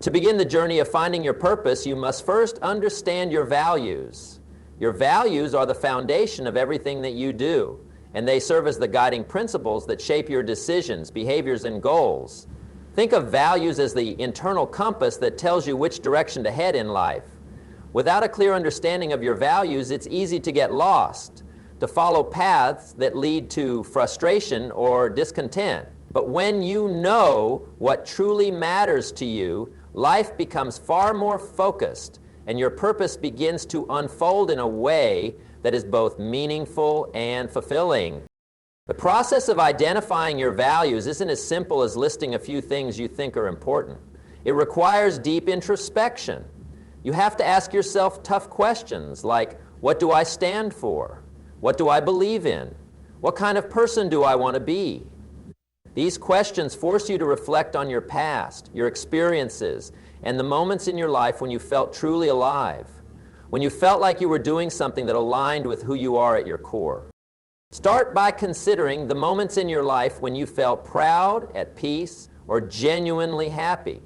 To begin the journey of finding your purpose, you must first understand your values. Your values are the foundation of everything that you do, and they serve as the guiding principles that shape your decisions, behaviors, and goals. Think of values as the internal compass that tells you which direction to head in life. Without a clear understanding of your values, it's easy to get lost, to follow paths that lead to frustration or discontent. But when you know what truly matters to you, life becomes far more focused, and your purpose begins to unfold in a way that is both meaningful and fulfilling. The process of identifying your values isn't as simple as listing a few things you think are important. It requires deep introspection. You have to ask yourself tough questions like, what do I stand for? What do I believe in? What kind of person do I want to be? These questions force you to reflect on your past, your experiences, and the moments in your life when you felt truly alive, when you felt like you were doing something that aligned with who you are at your core. Start by considering the moments in your life when you felt proud, at peace, or genuinely happy.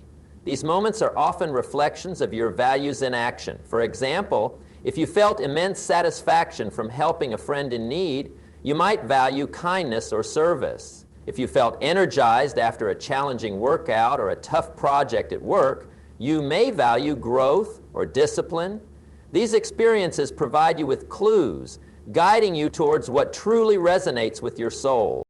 These moments are often reflections of your values in action. For example, if you felt immense satisfaction from helping a friend in need, you might value kindness or service. If you felt energized after a challenging workout or a tough project at work, you may value growth or discipline. These experiences provide you with clues, guiding you towards what truly resonates with your soul.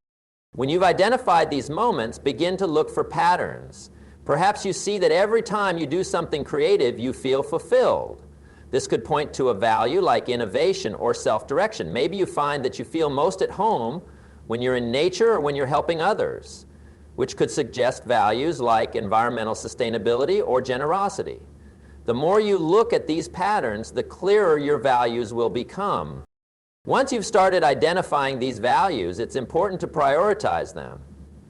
When you've identified these moments, begin to look for patterns. Perhaps you see that every time you do something creative, you feel fulfilled. This could point to a value like innovation or self-direction. Maybe you find that you feel most at home when you're in nature or when you're helping others, which could suggest values like environmental sustainability or generosity. The more you look at these patterns, the clearer your values will become. Once you've started identifying these values, it's important to prioritize them.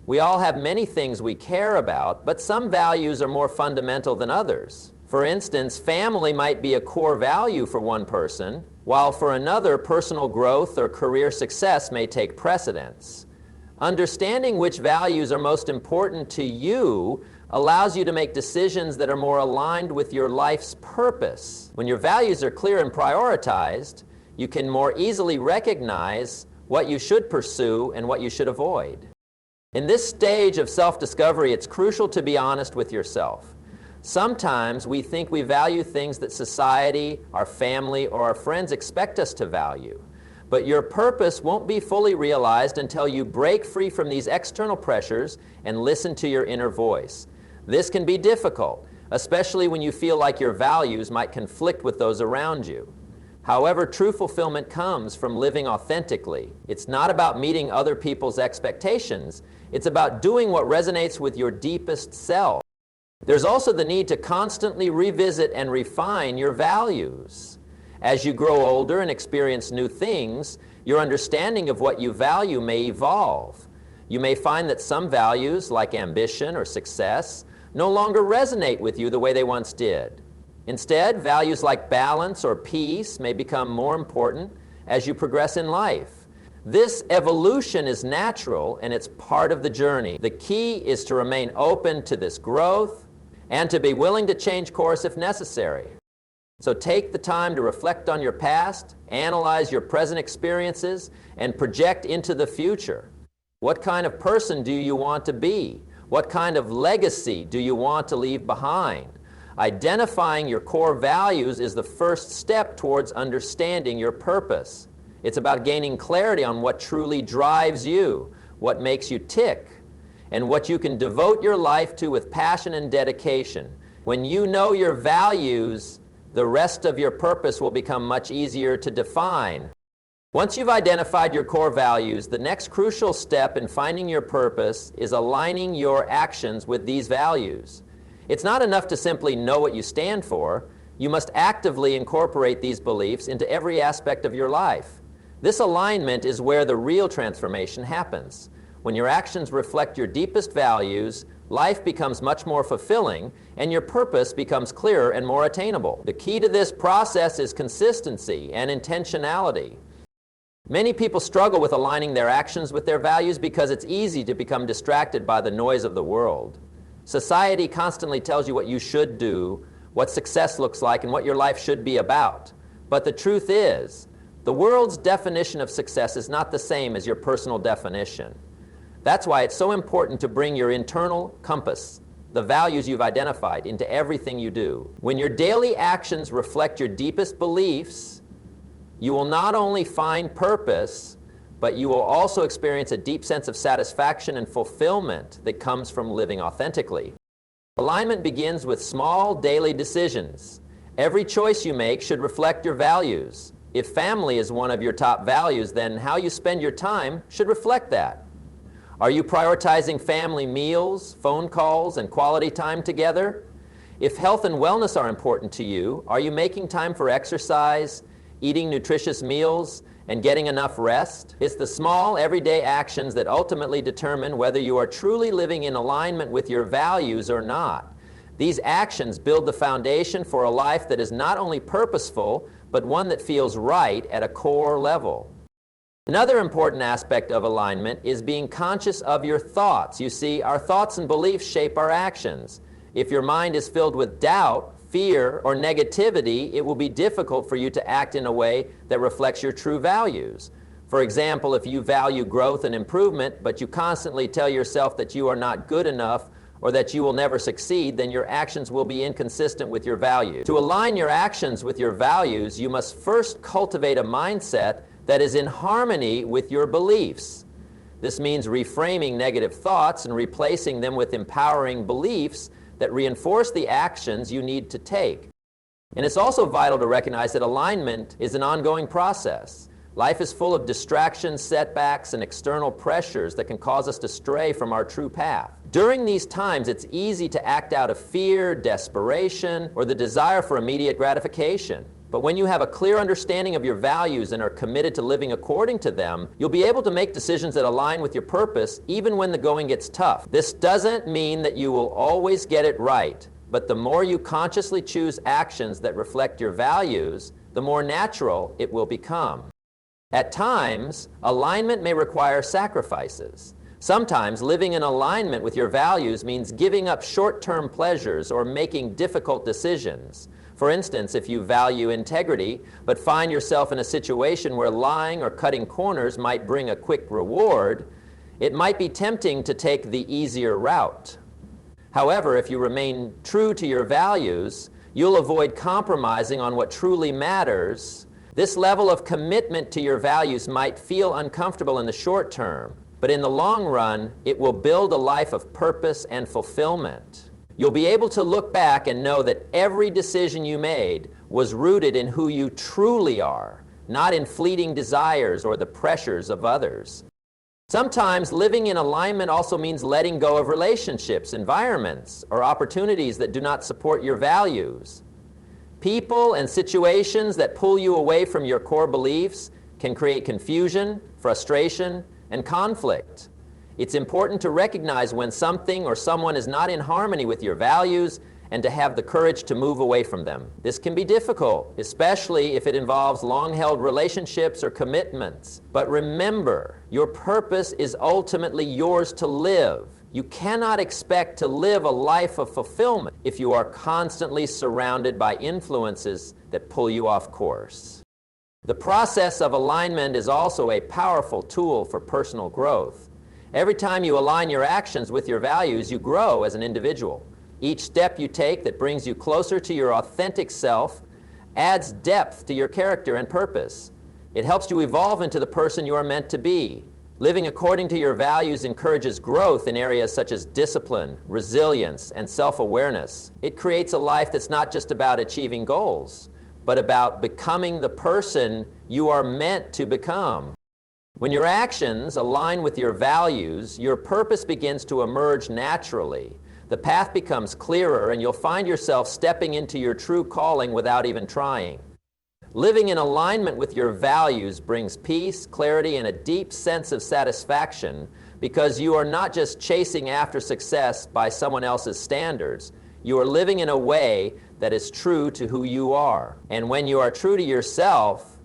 We all have many things we care about, but some values are more fundamental than others. For instance, family might be a core value for one person, while for another, personal growth or career success may take precedence. Understanding which values are most important to you allows you to make decisions that are more aligned with your life's purpose. When your values are clear and prioritized, you can more easily recognize what you should pursue and what you should avoid. In this stage of self-discovery, it's crucial to be honest with yourself. Sometimes we think we value things that society, our family, or our friends expect us to value. But your purpose won't be fully realized until you break free from these external pressures and listen to your inner voice. This can be difficult, especially when you feel like your values might conflict with those around you. However, true fulfillment comes from living authentically. It's not about meeting other people's expectations. It's about doing what resonates with your deepest self. There's also the need to constantly revisit and refine your values. As you grow older and experience new things, your understanding of what you value may evolve. You may find that some values, like ambition or success, no longer resonate with you the way they once did. Instead, values like balance or peace may become more important as you progress in life. This evolution is natural and it's part of the journey. The key is to remain open to this growth and to be willing to change course if necessary. So take the time to reflect on your past, analyze your present experiences, and project into the future. What kind of person do you want to be? What kind of legacy do you want to leave behind? Identifying your core values is the first step towards understanding your purpose. It's about gaining clarity on what truly drives you, what makes you tick, and what you can devote your life to with passion and dedication. When you know your values, the rest of your purpose will become much easier to define. Once you've identified your core values, the next crucial step in finding your purpose is aligning your actions with these values. It's not enough to simply know what you stand for. You must actively incorporate these beliefs into every aspect of your life. This alignment is where the real transformation happens. When your actions reflect your deepest values, life becomes much more fulfilling, and your purpose becomes clearer and more attainable. The key to this process is consistency and intentionality. Many people struggle with aligning their actions with their values because it's easy to become distracted by the noise of the world. Society constantly tells you what you should do, what success looks like, and what your life should be about. But the truth is, the world's definition of success is not the same as your personal definition. That's why it's so important to bring your internal compass, the values you've identified, into everything you do. When your daily actions reflect your deepest beliefs, you will not only find purpose, but you will also experience a deep sense of satisfaction and fulfillment that comes from living authentically. Alignment begins with small daily decisions. Every choice you make should reflect your values. If family is one of your top values, then how you spend your time should reflect that. Are you prioritizing family meals, phone calls, and quality time together? If health and wellness are important to you, are you making time for exercise, eating nutritious meals, and getting enough rest? It's the small, everyday actions that ultimately determine whether you are truly living in alignment with your values or not. These actions build the foundation for a life that is not only purposeful, but one that feels right at a core level. Another important aspect of alignment is being conscious of your thoughts. You see, our thoughts and beliefs shape our actions. If your mind is filled with doubt, fear, or negativity, it will be difficult for you to act in a way that reflects your true values. For example, if you value growth and improvement, but you constantly tell yourself that you are not good enough or that you will never succeed, then your actions will be inconsistent with your values. To align your actions with your values, you must first cultivate a mindset that is in harmony with your beliefs. This means reframing negative thoughts and replacing them with empowering beliefs that reinforce the actions you need to take. And it's also vital to recognize that alignment is an ongoing process. Life is full of distractions, setbacks, and external pressures that can cause us to stray from our true path. During these times, it's easy to act out of fear, desperation, or the desire for immediate gratification. But when you have a clear understanding of your values and are committed to living according to them, you'll be able to make decisions that align with your purpose even when the going gets tough. This doesn't mean that you will always get it right, but the more you consciously choose actions that reflect your values, the more natural it will become. At times, alignment may require sacrifices. Sometimes living in alignment with your values means giving up short-term pleasures or making difficult decisions. For instance, if you value integrity, but find yourself in a situation where lying or cutting corners might bring a quick reward, it might be tempting to take the easier route. However, if you remain true to your values, you'll avoid compromising on what truly matters. This level of commitment to your values might feel uncomfortable in the short term, but in the long run, it will build a life of purpose and fulfillment. You'll be able to look back and know that every decision you made was rooted in who you truly are, not in fleeting desires or the pressures of others. Sometimes living in alignment also means letting go of relationships, environments, or opportunities that do not support your values. People and situations that pull you away from your core beliefs can create confusion, frustration, and conflict. It's important to recognize when something or someone is not in harmony with your values and to have the courage to move away from them. This can be difficult, especially if it involves long-held relationships or commitments. But remember, your purpose is ultimately yours to live. You cannot expect to live a life of fulfillment if you are constantly surrounded by influences that pull you off course. The process of alignment is also a powerful tool for personal growth. Every time you align your actions with your values, you grow as an individual. Each step you take that brings you closer to your authentic self adds depth to your character and purpose. It helps you evolve into the person you are meant to be. Living according to your values encourages growth in areas such as discipline, resilience, and self-awareness. It creates a life that's not just about achieving goals, but about becoming the person you are meant to become. When your actions align with your values, your purpose begins to emerge naturally. The path becomes clearer, and you'll find yourself stepping into your true calling without even trying. Living in alignment with your values brings peace, clarity, and a deep sense of satisfaction because you are not just chasing after success by someone else's standards. You are living in a way that is true to who you are. And when you are true to yourself,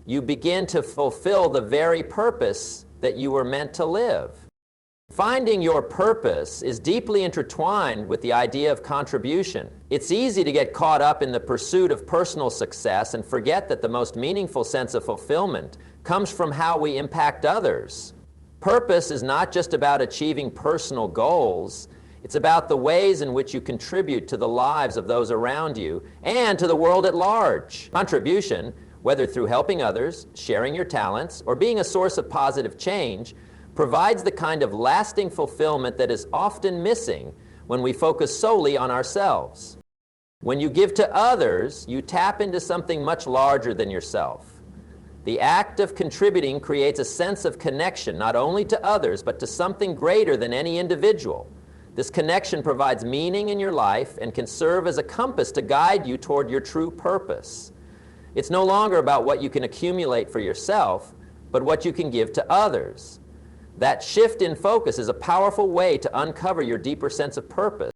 you begin to fulfill the very purpose that you were meant to live. Finding your purpose is deeply intertwined with the idea of contribution. It's easy to get caught up in the pursuit of personal success and forget that the most meaningful sense of fulfillment comes from how we impact others. Purpose is not just about achieving personal goals. It's about the ways in which you contribute to the lives of those around you and to the world at large. Contribution, whether through helping others, sharing your talents, or being a source of positive change, provides the kind of lasting fulfillment that is often missing when we focus solely on ourselves. When you give to others, you tap into something much larger than yourself. The act of contributing creates a sense of connection not only to others, but to something greater than any individual. This connection provides meaning in your life and can serve as a compass to guide you toward your true purpose. It's no longer about what you can accumulate for yourself, but what you can give to others. That shift in focus is a powerful way to uncover your deeper sense of purpose.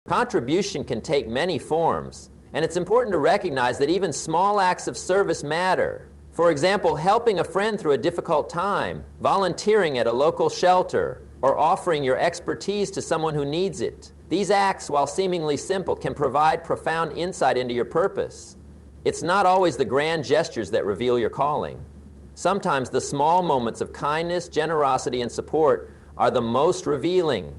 Contribution can take many forms, and it's important to recognize that even small acts of service matter. For example, helping a friend through a difficult time, volunteering at a local shelter, or offering your expertise to someone who needs it. These acts, while seemingly simple, can provide profound insight into your purpose. It's not always the grand gestures that reveal your calling. Sometimes the small moments of kindness, generosity, and support are the most revealing.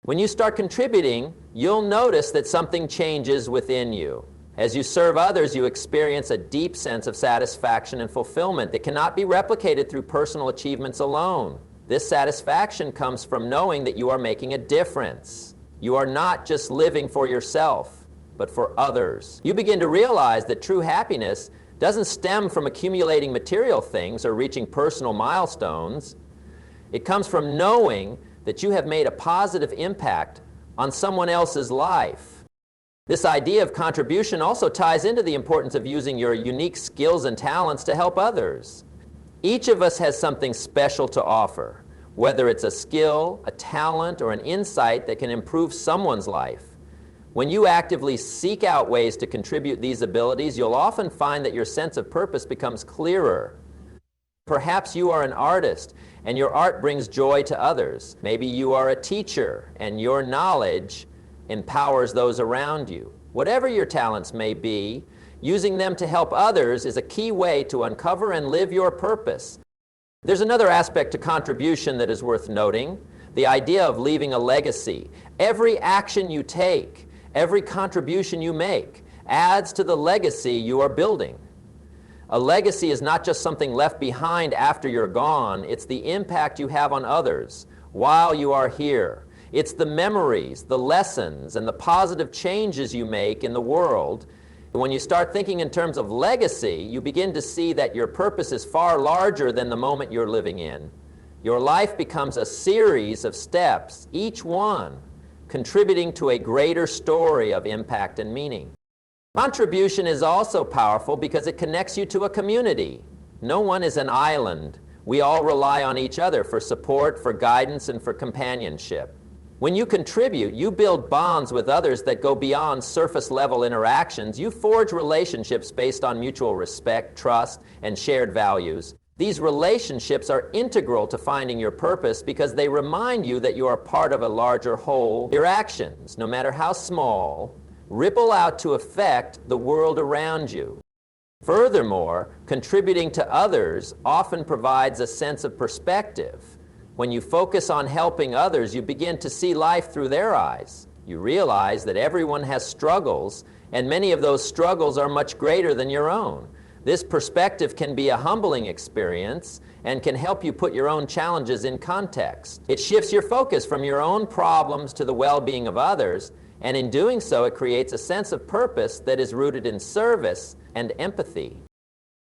When you start contributing, you'll notice that something changes within you. As you serve others, you experience a deep sense of satisfaction and fulfillment that cannot be replicated through personal achievements alone. This satisfaction comes from knowing that you are making a difference. You are not just living for yourself, but for others. You begin to realize that true happiness doesn't stem from accumulating material things or reaching personal milestones. It comes from knowing that you have made a positive impact on someone else's life. This idea of contribution also ties into the importance of using your unique skills and talents to help others. Each of us has something special to offer, whether it's a skill, a talent, or an insight that can improve someone's life. When you actively seek out ways to contribute these abilities, you'll often find that your sense of purpose becomes clearer. Perhaps you are an artist, and your art brings joy to others. Maybe you are a teacher, and your knowledge empowers those around you. Whatever your talents may be, using them to help others is a key way to uncover and live your purpose. There's another aspect to contribution that is worth noting, the idea of leaving a legacy. Every action you take, every contribution you make adds to the legacy you are building. A legacy is not just something left behind after you're gone, it's the impact you have on others while you are here. It's the memories, the lessons, and the positive changes you make in the world. When you start thinking in terms of legacy, you begin to see that your purpose is far larger than the moment you're living in. Your life becomes a series of steps, each one contributing to a greater story of impact and meaning. Contribution is also powerful because it connects you to a community. No one is an island. We all rely on each other for support, for guidance, and for companionship. When you contribute, you build bonds with others that go beyond surface-level interactions. You forge relationships based on mutual respect, trust, and shared values. These relationships are integral to finding your purpose because they remind you that you are part of a larger whole. Your actions, no matter how small, ripple out to affect the world around you. Furthermore, contributing to others often provides a sense of perspective. When you focus on helping others, you begin to see life through their eyes. You realize that everyone has struggles, and many of those struggles are much greater than your own. This perspective can be a humbling experience and can help you put your own challenges in context. It shifts your focus from your own problems to the well-being of others, and in doing so, it creates a sense of purpose that is rooted in service and empathy.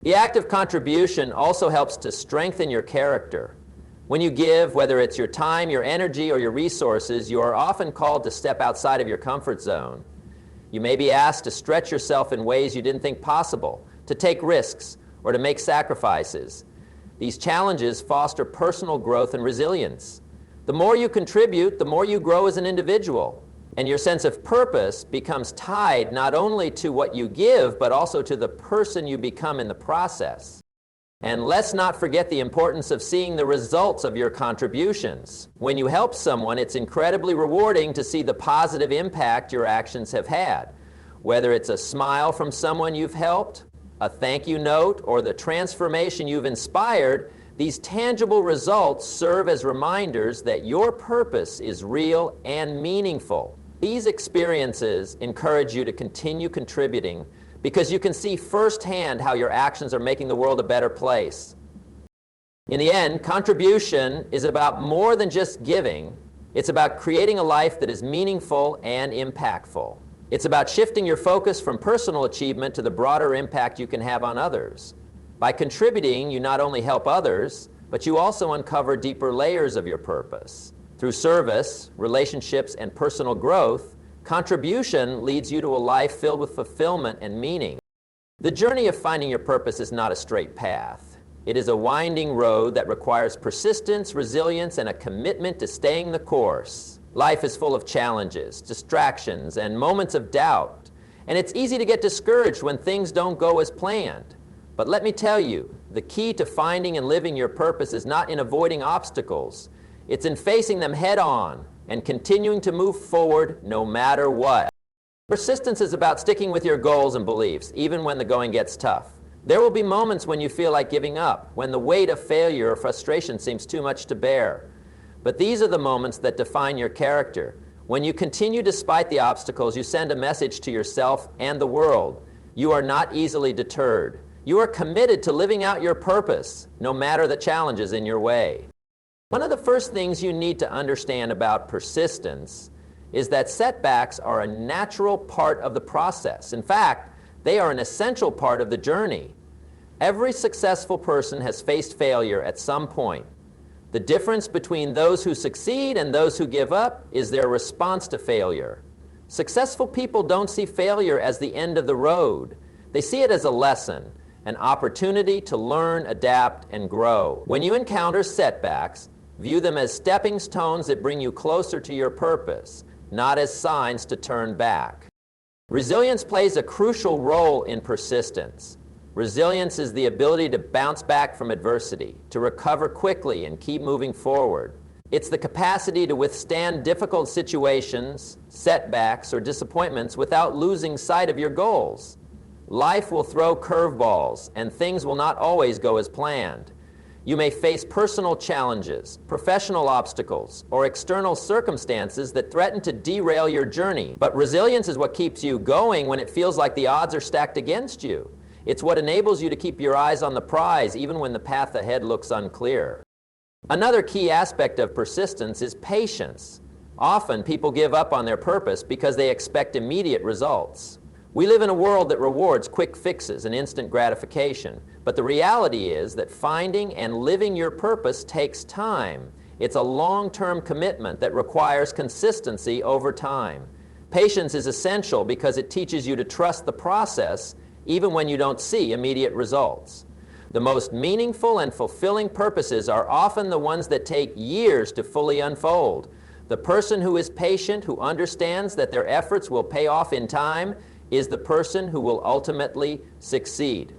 The act of contribution also helps to strengthen your character. When you give, whether it's your time, your energy, or your resources, you are often called to step outside of your comfort zone. You may be asked to stretch yourself in ways you didn't think possible, to take risks, or to make sacrifices. These challenges foster personal growth and resilience. The more you contribute, the more you grow as an individual, and your sense of purpose becomes tied not only to what you give, but also to the person you become in the process. And let's not forget the importance of seeing the results of your contributions. When you help someone, it's incredibly rewarding to see the positive impact your actions have had. Whether it's a smile from someone you've helped, a thank you note, or the transformation you've inspired, these tangible results serve as reminders that your purpose is real and meaningful. These experiences encourage you to continue contributing because you can see firsthand how your actions are making the world a better place. In the end, contribution is about more than just giving. It's about creating a life that is meaningful and impactful. It's about shifting your focus from personal achievement to the broader impact you can have on others. By contributing, you not only help others, but you also uncover deeper layers of your purpose. Through service, relationships, and personal growth, contribution leads you to a life filled with fulfillment and meaning. The journey of finding your purpose is not a straight path. It is a winding road that requires persistence, resilience, and a commitment to staying the course. Life is full of challenges, distractions, and moments of doubt, and it's easy to get discouraged when things don't go as planned. But let me tell you, the key to finding and living your purpose is not in avoiding obstacles. It's in facing them head on and continuing to move forward no matter what. Persistence is about sticking with your goals and beliefs, even when the going gets tough. There will be moments when you feel like giving up, when the weight of failure or frustration seems too much to bear. But these are the moments that define your character. When you continue despite the obstacles, you send a message to yourself and the world. You are not easily deterred. You are committed to living out your purpose, no matter the challenges in your way. One of the first things you need to understand about persistence is that setbacks are a natural part of the process. In fact, they are an essential part of the journey. Every successful person has faced failure at some point. The difference between those who succeed and those who give up is their response to failure. Successful people don't see failure as the end of the road. They see it as a lesson, an opportunity to learn, adapt, and grow. When you encounter setbacks, view them as stepping stones that bring you closer to your purpose, not as signs to turn back. Resilience plays a crucial role in persistence. Resilience is the ability to bounce back from adversity, to recover quickly and keep moving forward. It's the capacity to withstand difficult situations, setbacks, or disappointments without losing sight of your goals. Life will throw curveballs, and things will not always go as planned. You may face personal challenges, professional obstacles, or external circumstances that threaten to derail your journey. But resilience is what keeps you going when it feels like the odds are stacked against you. It's what enables you to keep your eyes on the prize even when the path ahead looks unclear. Another key aspect of persistence is patience. Often people give up on their purpose because they expect immediate results. We live in a world that rewards quick fixes and instant gratification, but the reality is that finding and living your purpose takes time. It's a long-term commitment that requires consistency over time. Patience is essential because it teaches you to trust the process even when you don't see immediate results. The most meaningful and fulfilling purposes are often the ones that take years to fully unfold. The person who is patient, who understands that their efforts will pay off in time, is the person who will ultimately succeed.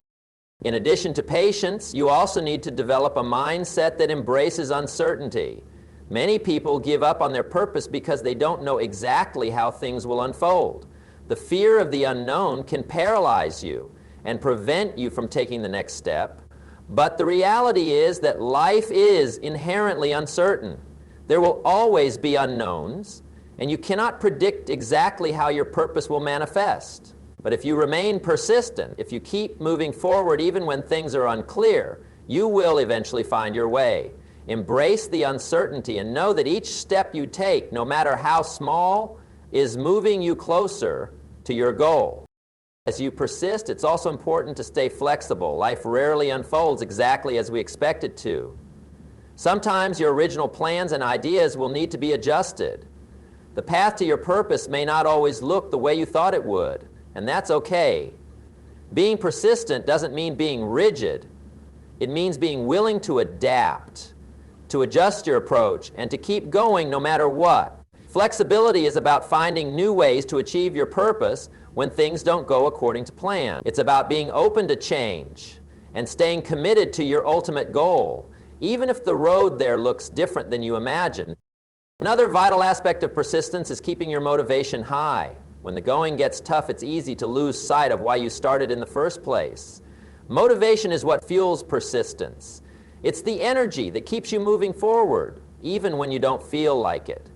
In addition to patience, you also need to develop a mindset that embraces uncertainty. Many people give up on their purpose because they don't know exactly how things will unfold. The fear of the unknown can paralyze you and prevent you from taking the next step. But the reality is that life is inherently uncertain. There will always be unknowns, and you cannot predict exactly how your purpose will manifest. But if you remain persistent, if you keep moving forward even when things are unclear, you will eventually find your way. Embrace the uncertainty and know that each step you take, no matter how small, is moving you closer to your goal. As you persist, it's also important to stay flexible. Life rarely unfolds exactly as we expect it to. Sometimes your original plans and ideas will need to be adjusted. The path to your purpose may not always look the way you thought it would, and that's okay. Being persistent doesn't mean being rigid. It means being willing to adapt, to adjust your approach, and to keep going no matter what. Flexibility is about finding new ways to achieve your purpose when things don't go according to plan. It's about being open to change and staying committed to your ultimate goal, even if the road there looks different than you imagine. Another vital aspect of persistence is keeping your motivation high. When the going gets tough, it's easy to lose sight of why you started in the first place. Motivation is what fuels persistence. It's the energy that keeps you moving forward, even when you don't feel like it.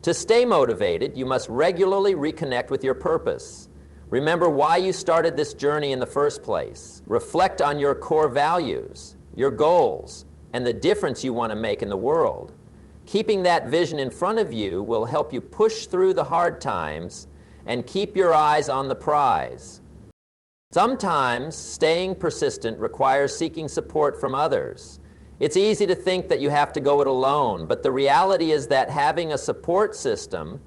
To stay motivated, you must regularly reconnect with your purpose. Remember why you started this journey in the first place. Reflect on your core values, your goals, and the difference you want to make in the world. Keeping that vision in front of you will help you push through the hard times and keep your eyes on the prize. Sometimes staying persistent requires seeking support from others. It's easy to think that you have to go it alone, but the reality is that having a support system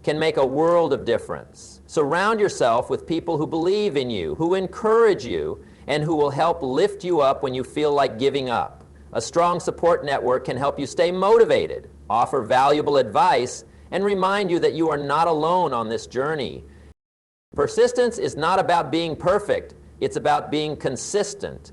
can make a world of difference. Surround yourself with people who believe in you, who encourage you, and who will help lift you up when you feel like giving up. A strong support network can help you stay motivated, offer valuable advice, and remind you that you are not alone on this journey. Persistence is not about being perfect. It's about being consistent.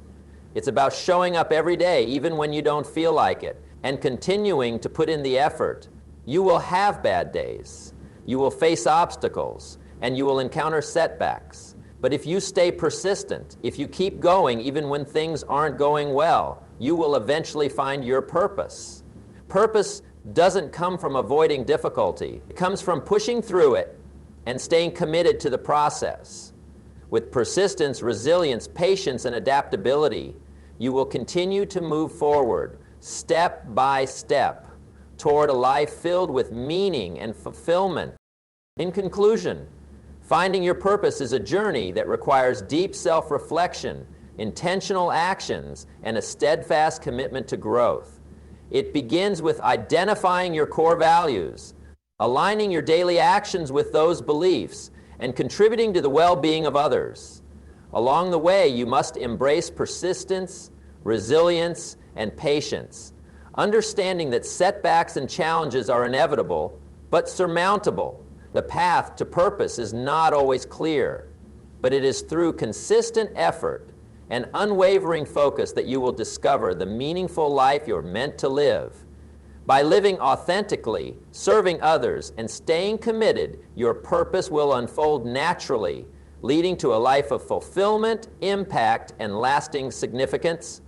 It's about showing up every day, even when you don't feel like it, and continuing to put in the effort. You will have bad days. You will face obstacles, and you will encounter setbacks. But if you stay persistent, if you keep going even when things aren't going well, you will eventually find your purpose. Purpose doesn't come from avoiding difficulty. It comes from pushing through it and staying committed to the process. With persistence, resilience, patience, and adaptability, you will continue to move forward, step by step, toward a life filled with meaning and fulfillment. In conclusion, finding your purpose is a journey that requires deep self-reflection, intentional actions, and a steadfast commitment to growth. It begins with identifying your core values, aligning your daily actions with those beliefs, and contributing to the well-being of others. Along the way, you must embrace persistence, resilience, and patience, understanding that setbacks and challenges are inevitable, but surmountable. The path to purpose is not always clear, but it is through consistent effort and unwavering focus that you will discover the meaningful life you're meant to live. By living authentically, serving others, and staying committed, your purpose will unfold naturally, leading to a life of fulfillment, impact, and lasting significance.